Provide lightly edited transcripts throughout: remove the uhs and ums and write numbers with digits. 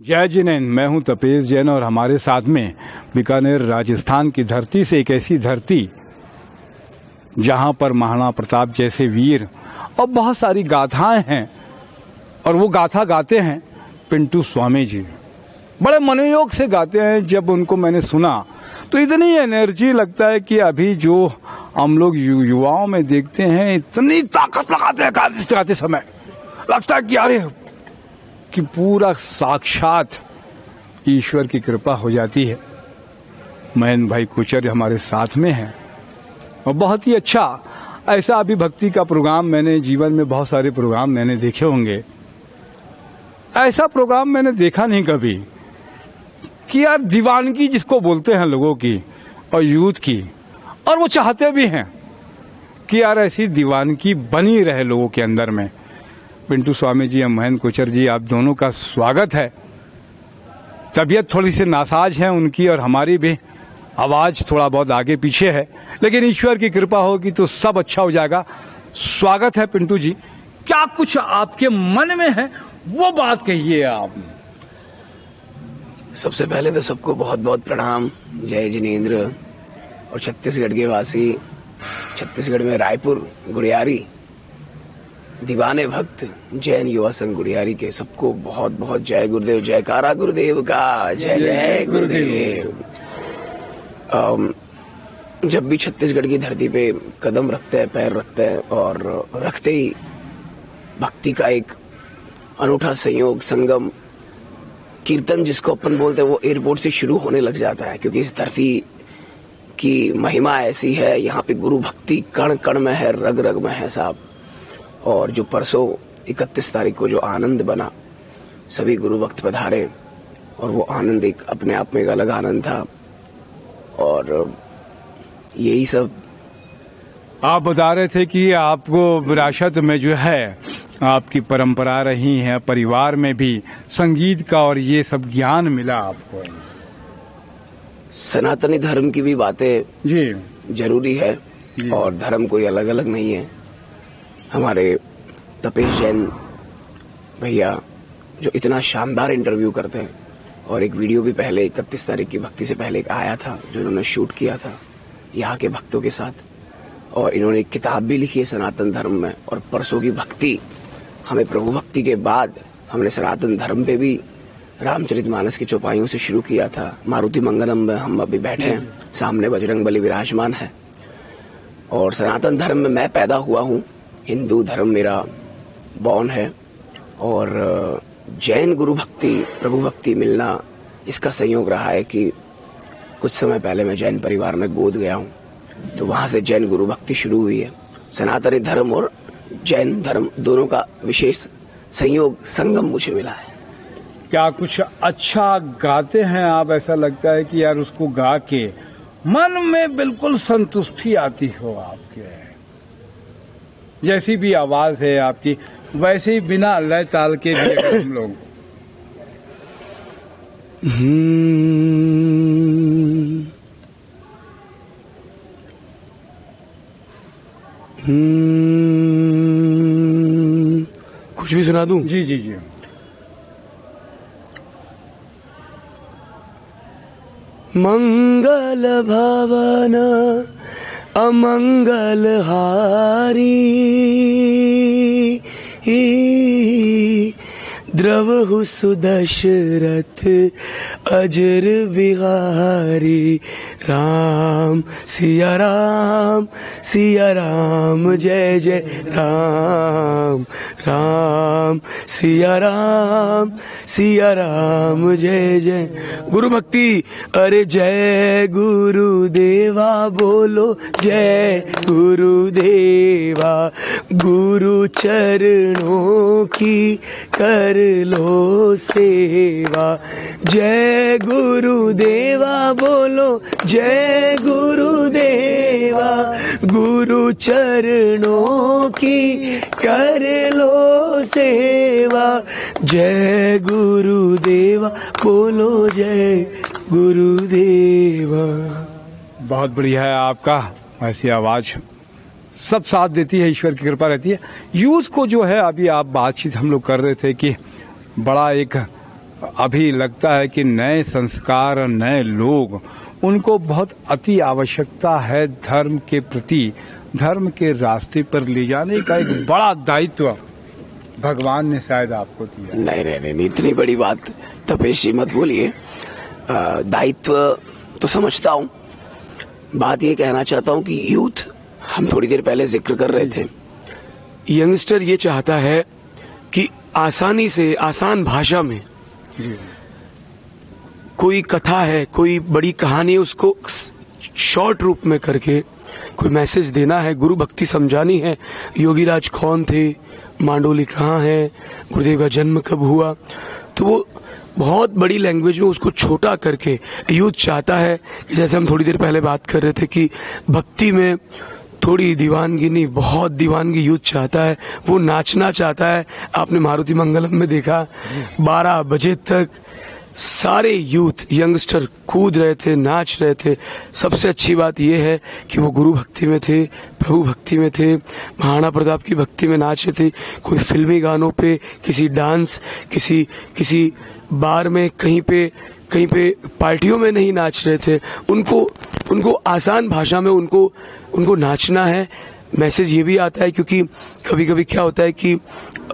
जय जिनेन्द्र, मैं हूं तपेश जैन और हमारे साथ में बीकानेर राजस्थान की धरती से एक ऐसी धरती जहां पर महाराणा प्रताप जैसे वीर और बहुत सारी गाथाएं हैं और वो गाथा गाते हैं पिंटू स्वामी जी। बड़े मनोयोग से गाते हैं। जब उनको मैंने सुना तो इतनी एनर्जी लगता है कि अभी जो हम लोग युवाओं में देखते हैं इतनी ताकत लगाते हैं गाते समय, लगता है कि अरे कि पूरा साक्षात ईश्वर की कृपा हो जाती है। महेंद्र भाई कुचर हमारे साथ में हैं और बहुत ही अच्छा ऐसा अभी भक्ति का प्रोग्राम मैंने जीवन में बहुत सारे प्रोग्राम मैंने देखे होंगे, ऐसा प्रोग्राम मैंने देखा नहीं कभी कि यार दीवानगी जिसको बोलते हैं लोगों की और यूथ की, और वो चाहते भी हैं कि यार ऐसी दीवानगी बनी रहे लोगों के अंदर में। पिंटू स्वामी जी और महेंद्र कुचर जी, आप दोनों का स्वागत है। तबीयत थोड़ी सी नासाज है उनकी और हमारी भी, आवाज थोड़ा बहुत आगे पीछे है, लेकिन ईश्वर की कृपा होगी तो सब अच्छा हो जाएगा। स्वागत है पिंटू जी। क्या कुछ आपके मन में है वो बात कहिए आप। सबसे पहले तो सबको बहुत बहुत प्रणाम। जय जिनेन्द्र। और छत्तीसगढ़ के वासी, छत्तीसगढ़ में रायपुर गुड़ियारी दीवाने भक्त जैन युवा संघ गुड़ियारी के सबको बहुत बहुत जय गुरुदेव, जयकारा गुरुदेव का, जय जय गुरुदेव। जब भी छत्तीसगढ़ की धरती पे कदम रखते हैं, पैर रखते हैं, और रखते ही भक्ति का एक अनूठा संयोग, संगम, कीर्तन जिसको अपन बोलते हैं, वो एयरपोर्ट से शुरू होने लग जाता है। क्योंकि इस धरती की महिमा ऐसी है, यहाँ पे गुरु भक्ति कण कण में है, रग रग में है साहब। और जो परसों 31 तारीख को जो आनंद बना, सभी गुरु भक्त पधारे और वो आनंद एक अपने आप में एक अलग आनंद था। और यही सब आप बता रहे थे कि आपको विरासत में जो है आपकी परंपरा रही है, परिवार में भी संगीत का और ये सब ज्ञान मिला आपको। सनातनी धर्म की भी बातें जी जरूरी है और धर्म कोई अलग अलग नहीं है। हमारे तपेश जैन भैया जो इतना शानदार इंटरव्यू करते हैं, और एक वीडियो भी पहले 31 तारीख की भक्ति से पहले एक आया था जो इन्होंने शूट किया था यहाँ के भक्तों के साथ, और इन्होंने एक किताब भी लिखी है सनातन धर्म में। और परसों की भक्ति हमें प्रभु भक्ति के बाद हमने सनातन धर्म पे भी रामचरितमानस की चौपाइयों से शुरू किया था। मारुति मंगलम में हम अभी बैठे हैं, सामने बजरंगबली विराजमान है। और सनातन धर्म में मैं पैदा हुआ हूँ, हिंदू धर्म मेरा बॉर्न है, और जैन गुरु भक्ति, प्रभु भक्ति मिलना, इसका संयोग रहा है कि कुछ समय पहले मैं जैन परिवार में गोद गया हूँ, तो वहां से जैन गुरु भक्ति शुरू हुई है। सनातनी धर्म और जैन धर्म दोनों का विशेष संयोग, संगम मुझे मिला है। क्या कुछ अच्छा गाते हैं आप? ऐसा लगता है कि यार उसको गा के मन में बिल्कुल संतुष्टि आती हो आपके। जैसी भी आवाज है आपकी, वैसे ही बिना लय ताल के भी अगर हम लोग कुछ भी सुना दूं? जी जी जी। मंगल भवन अमंगल हारी, द्रवहु सुदशरथ अजर बिहारी। राम सिया राम, सिया राम, जय जय राम, राम सिया राम, सिया राम, जय जय। गुरु भक्ति, अरे जय गुरुदेवा बोलो, जय गुरुदेवा। गुरु चरणों की कर लो सेवा, जय गुरुदेवा बोलो, जय गुरुदेवा। गुरु चरणों की कर लो सेवा, जय गुरुदेवा बोलो, जय गुरुदेवा। बहुत बढ़िया है आपका, ऐसी आवाज सब साथ देती है, ईश्वर की कृपा रहती है। यूथ को जो है, अभी आप बातचीत हम लोग कर रहे थे कि बड़ा एक अभी लगता है कि नए संस्कार और नए लोग, उनको बहुत अति आवश्यकता है धर्म के प्रति, धर्म के रास्ते पर ले जाने का एक बड़ा दायित्व भगवान ने शायद आपको दिया। नहीं, इतनी बड़ी बात तपेश जी मत बोलिए। दायित्व तो समझता हूँ, बात ये कहना चाहता हूँ कि यूथ, हम थोड़ी देर पहले जिक्र कर रहे थे, यंगस्टर ये चाहता है कि आसानी से, आसान भाषा में कोई कथा है, कोई बड़ी कहानी है, उसको शॉर्ट रूप में करके कोई मैसेज देना है, गुरु भक्ति समझानी है। योगीराज कौन थे, मांडोली कहाँ है, गुरुदेव का जन्म कब हुआ, तो वो बहुत बड़ी लैंग्वेज में उसको छोटा करके यूथ चाहता है कि जैसे हम थोड़ी देर पहले बात कर रहे थे कि भक्ति में थोड़ी दीवानगी नहीं, बहुत दीवानगी यूथ चाहता है, वो नाचना चाहता है। आपने मारुति मंगलम में देखा 12 बजे तक सारे यूथ यंगस्टर कूद रहे थे, नाच रहे थे। सबसे अच्छी बात यह है कि वो गुरु भक्ति में थे, प्रभु भक्ति में थे, महाराणा प्रताप की भक्ति में नाच रहे थे। कोई फिल्मी गानों पे, किसी डांस, किसी बार में, कहीं पे पार्टियों में नहीं नाच रहे थे। उनको आसान भाषा में उनको नाचना है। मैसेज ये भी आता है क्योंकि कभी कभी क्या होता है कि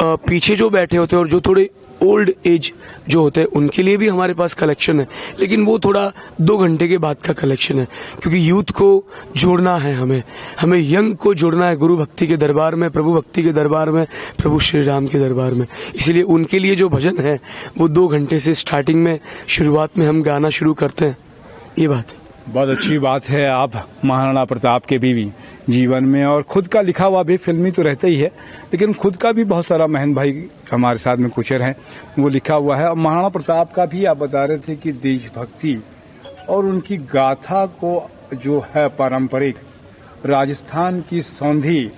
पीछे जो बैठे होते हैं और जो थोड़े ओल्ड एज जो होते हैं उनके लिए भी हमारे पास कलेक्शन है, लेकिन वो थोड़ा 2 घंटे के बाद का कलेक्शन है, क्योंकि यूथ को जोड़ना है, हमें यंग को जोड़ना है गुरु भक्ति के दरबार में, प्रभु भक्ति के दरबार में, प्रभु श्री राम के दरबार में। इसलिए उनके लिए जो भजन है वो 2 घंटे से स्टार्टिंग में, शुरुआत में हम गाना शुरू करते हैं। ये बात है। बहुत अच्छी बात है। आप महाराणा प्रताप के भी जीवन में और खुद का लिखा हुआ भी फिल्मी तो रहता ही है, लेकिन खुद का भी बहुत सारा, महन भाई हमारे साथ में कुचर हैं, वो लिखा हुआ है। और महाराणा प्रताप का भी आप बता रहे थे कि देशभक्ति और उनकी गाथा को जो है पारंपरिक, राजस्थान की सौंधी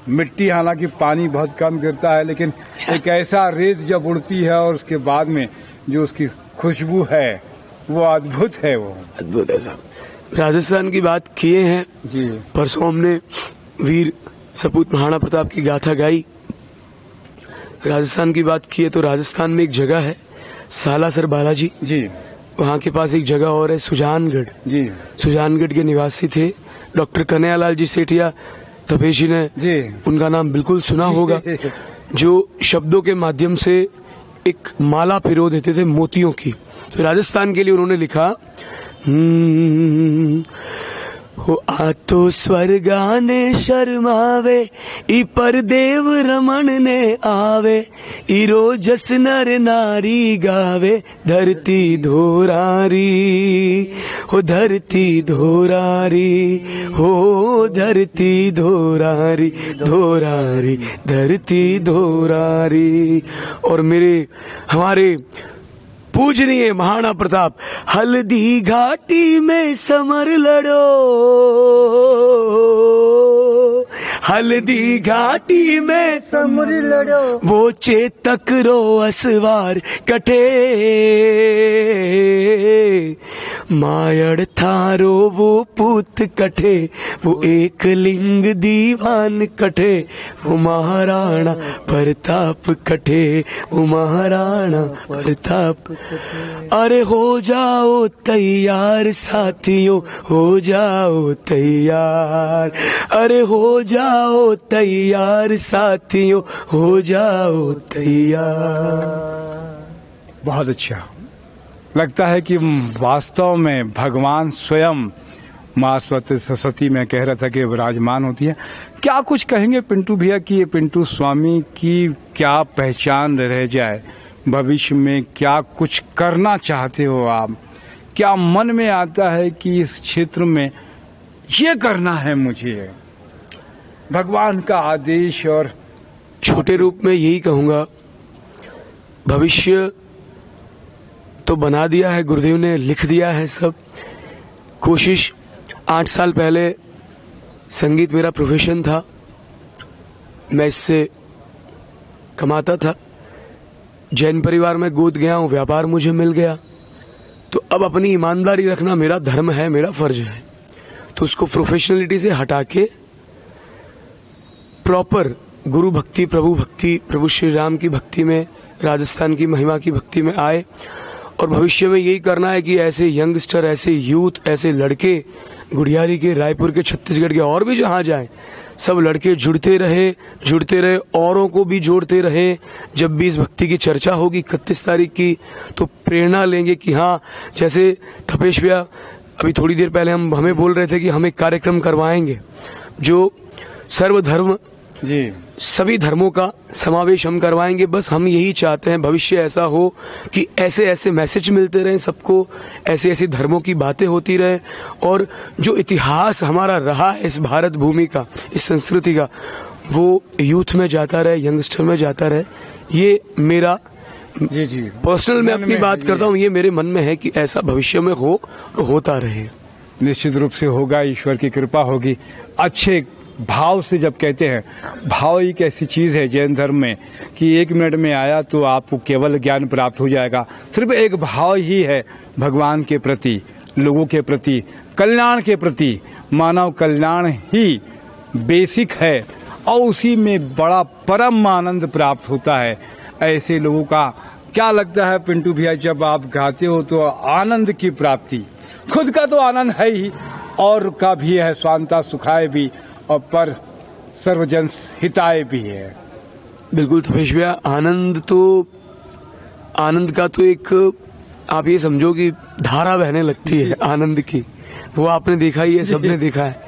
मिट्टी, हालांकि पानी बहुत कम गिरता है, लेकिन एक ऐसा रेत जब उड़ती है और उसके बाद में जो उसकी खुशबू है वो अद्भुत है। वो अद्भुत है साहब। राजस्थान की बात किए हैं जी। परसों हमने वीर सपूत महाराणा प्रताप की गाथा गाई। राजस्थान की बात की है तो राजस्थान में एक जगह है सालासर बालाजी जी, वहाँ के पास एक जगह और है सुजानगढ़ जी। सुजानगढ़ के निवासी थे डॉक्टर कन्हैयालाल जी सेठिया। तपेश जी ने जी उनका नाम बिल्कुल सुना होगा, जो शब्दों के माध्यम से एक माला पिरो देते थे मोतियों की। तो राजस्थान के लिए उन्होंने लिखा, हो आ तो स्वर्गाने शर्मावे, ई पर देव रमन ने आवे, इरो जस नर नारी गावे, धरती धोरारी हो धरती धोरारी हो धरती धोरारी धोरारी धरती धोरारी। और हमारे पूजनीय महाराणा प्रताप, हल्दी घाटी में समर लड़ो, हल्दी घाटी में समर लड़ो, वो चेतक रो असवार कटे, मायड़ थारो वो पूत कटे, वो एक लिंग दीवान कटे, वो महाराणा प्रताप कटे, वो महाराणा प्रताप। अरे हो जाओ तैयार साथियों, हो जाओ तैयार, अरे हो जाओ तैयार साथियों, हो जाओ तैयार। बहुत अच्छा लगता है कि वास्तव में भगवान स्वयं माँ सरस्वती में कह रहा था कि विराजमान होती है। क्या कुछ कहेंगे पिंटू भैया कि ये पिंटू स्वामी की क्या पहचान रह जाए भविष्य में, क्या कुछ करना चाहते हो आप, क्या मन में आता है कि इस क्षेत्र में ये करना है मुझे, भगवान का आदेश? और छोटे रूप में यही कहूंगा, भविष्य तो बना दिया है गुरुदेव ने, लिख दिया है सब। कोशिश 8 साल पहले संगीत मेरा प्रोफेशन था, मैं इससे कमाता था, जैन परिवार में गोद गया हूँ, व्यापार मुझे मिल गया, तो अब अपनी ईमानदारी रखना मेरा धर्म है, मेरा फर्ज है। तो उसको प्रोफेशनलिटी से हटा के प्रॉपर गुरु भक्ति, प्रभु श्री राम की भक्ति में राजस्थान की महिमा की भक्ति में आए और भविष्य में यही करना है कि ऐसे यंगस्टर, ऐसे यूथ, ऐसे लड़के गुड़ियारी के, रायपुर के, छत्तीसगढ़ के और भी जहाँ जाएं, सब लड़के जुड़ते रहे, औरों को भी जोड़ते रहे। जब भी इस भक्ति की चर्चा होगी 31 तारीख की, तो प्रेरणा लेंगे कि हाँ, जैसे तपेश भैया अभी थोड़ी देर पहले हमें बोल रहे थे कि हम एक कार्यक्रम करवाएंगे जो सर्वधर्म, जी, सभी धर्मों का समावेश हम करवाएंगे। बस हम यही चाहते हैं भविष्य ऐसा हो कि ऐसे ऐसे मैसेज मिलते रहें सबको, ऐसे ऐसे धर्मों की बातें होती रहे, और जो इतिहास हमारा रहा है इस भारत भूमि का, इस संस्कृति का, वो यूथ में जाता रहे, यंगस्टर में जाता रहे। ये मेरा जी पर्सनल मैं अपनी बात करता हूँ, ये मेरे मन में है कि ऐसा भविष्य में हो और होता रहे। निश्चित रूप से होगा, ईश्वर की कृपा होगी। अच्छे भाव से जब कहते हैं, भाव एक ऐसी चीज है जैन धर्म में कि 1 मिनट में आया तो आपको केवल ज्ञान प्राप्त हो जाएगा। सिर्फ एक भाव ही है भगवान के प्रति, लोगों के प्रति, कल्याण के प्रति। मानव कल्याण ही बेसिक है और उसी में बड़ा परम आनंद प्राप्त होता है। ऐसे लोगों का क्या लगता है पिंटू भैया, जब आप गाते हो तो आनंद की प्राप्ति, खुद का तो आनंद है ही और का भी है, स्वांता सुखाए भी और पर सर्वजन हिताय भी है। बिल्कुल तपेश भैया, आनंद का तो एक, आप ये समझो कि धारा बहने लगती है आनंद की, वो आपने देखा ही है, सबने देखा है।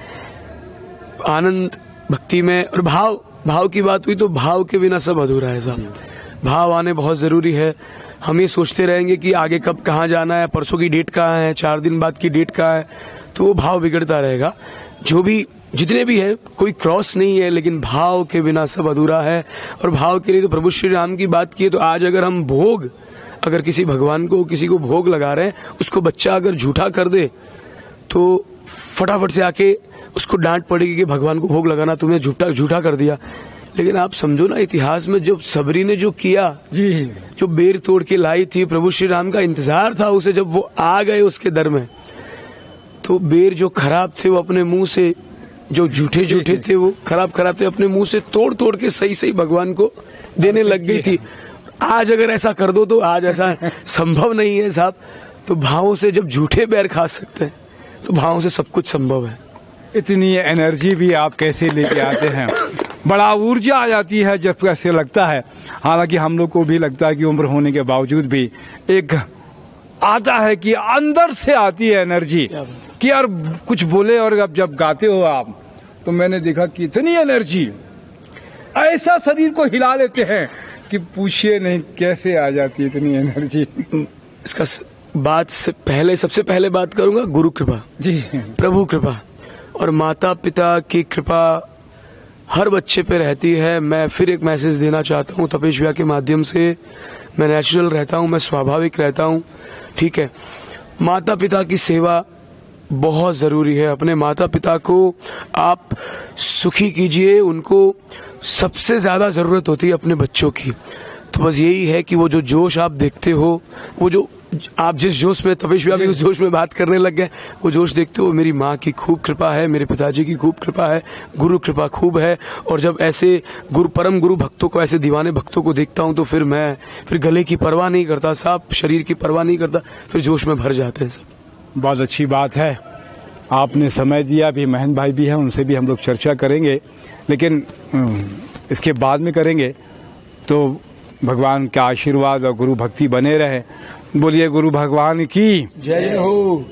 आनंद भक्ति में, और भाव की बात हुई तो भाव के बिना सब अधूरा है साहब। भाव आने बहुत जरूरी है। हम ये सोचते रहेंगे कि आगे कब कहाँ जाना है, परसों की डेट कहाँ है, 4 दिन बाद की डेट कहाँ है, तो वो भाव बिगड़ता रहेगा। जो भी जितने भी है, कोई क्रॉस नहीं है, लेकिन भाव के बिना सब अधूरा है। और भाव के लिए तो प्रभु श्री राम की बात की है, तो आज अगर हम अगर किसी भगवान को, किसी को भोग लगा रहे हैं, उसको बच्चा अगर झूठा कर दे तो फटाफट से आके उसको डांट पड़ेगी कि भगवान को भोग लगाना तुमने झूठा कर दिया। लेकिन आप समझो ना, इतिहास में जब सबरी ने जो किया, जी, जो बेर तोड़ के लाई थी, प्रभु श्री राम का इंतजार था उसे, जब वो आ गए उसके दर में, तो बेर जो खराब थे वो अपने मुंह से, जो झूठे थे वो खराब थे, अपने मुंह से तोड़ के सही भगवान को देने लग गई थी। आज अगर ऐसा कर दो, तो आज ऐसा संभव नहीं है साहब। तो भावों से जब झूठे बैर खा सकते हैं, तो भावों से सब कुछ संभव है। इतनी एनर्जी भी आप कैसे लेके आते हैं, बड़ा ऊर्जा आ जाती है जब ऐसे लगता है। हालांकि हम लोग को भी लगता है कि उम्र होने के बावजूद भी एक आता है कि अंदर से आती है एनर्जी कि यार कुछ बोले। और अब जब गाते हो आप, तो मैंने देखा कि इतनी एनर्जी, ऐसा शरीर को हिला लेते हैं कि पूछिए नहीं कैसे आ जाती है इतनी एनर्जी। इसका बात से पहले, सबसे पहले बात करूंगा गुरु कृपा, जी, प्रभु कृपा और माता पिता की कृपा हर बच्चे पे रहती है। मैं फिर एक मैसेज देना चाहता हूँ तपेश भैया के माध्यम से। मैं नेचुरल रहता हूँ, मैं स्वाभाविक रहता हूँ, ठीक है। माता पिता की सेवा बहुत ज़रूरी है। अपने माता पिता को आप सुखी कीजिए, उनको सबसे ज़्यादा ज़रूरत होती है अपने बच्चों की। तो बस यही है कि वो जो जोश आप देखते हो, वो जो आप जिस जोश में, तपेश भैया भी उस जोश में बात करने लग गए, वो जोश देखते हो, मेरी माँ की खूब कृपा है, मेरे पिताजी की खूब कृपा है, गुरु कृपा खूब है। और जब ऐसे परम गुरु भक्तों को, ऐसे दीवाने भक्तों को देखता हूँ, तो फिर गले की परवाह नहीं करता साहब, शरीर की परवाह नहीं करता, फिर जोश में भर जाते हैं सब। बहुत अच्छी बात है, आपने समय दिया। भी महन भाई भी हैं, उनसे भी हम लोग चर्चा करेंगे, लेकिन इसके बाद में करेंगे। तो भगवान का आशीर्वाद और गुरु भक्ति बने रहे। बोलिए गुरु भगवान की जय हो।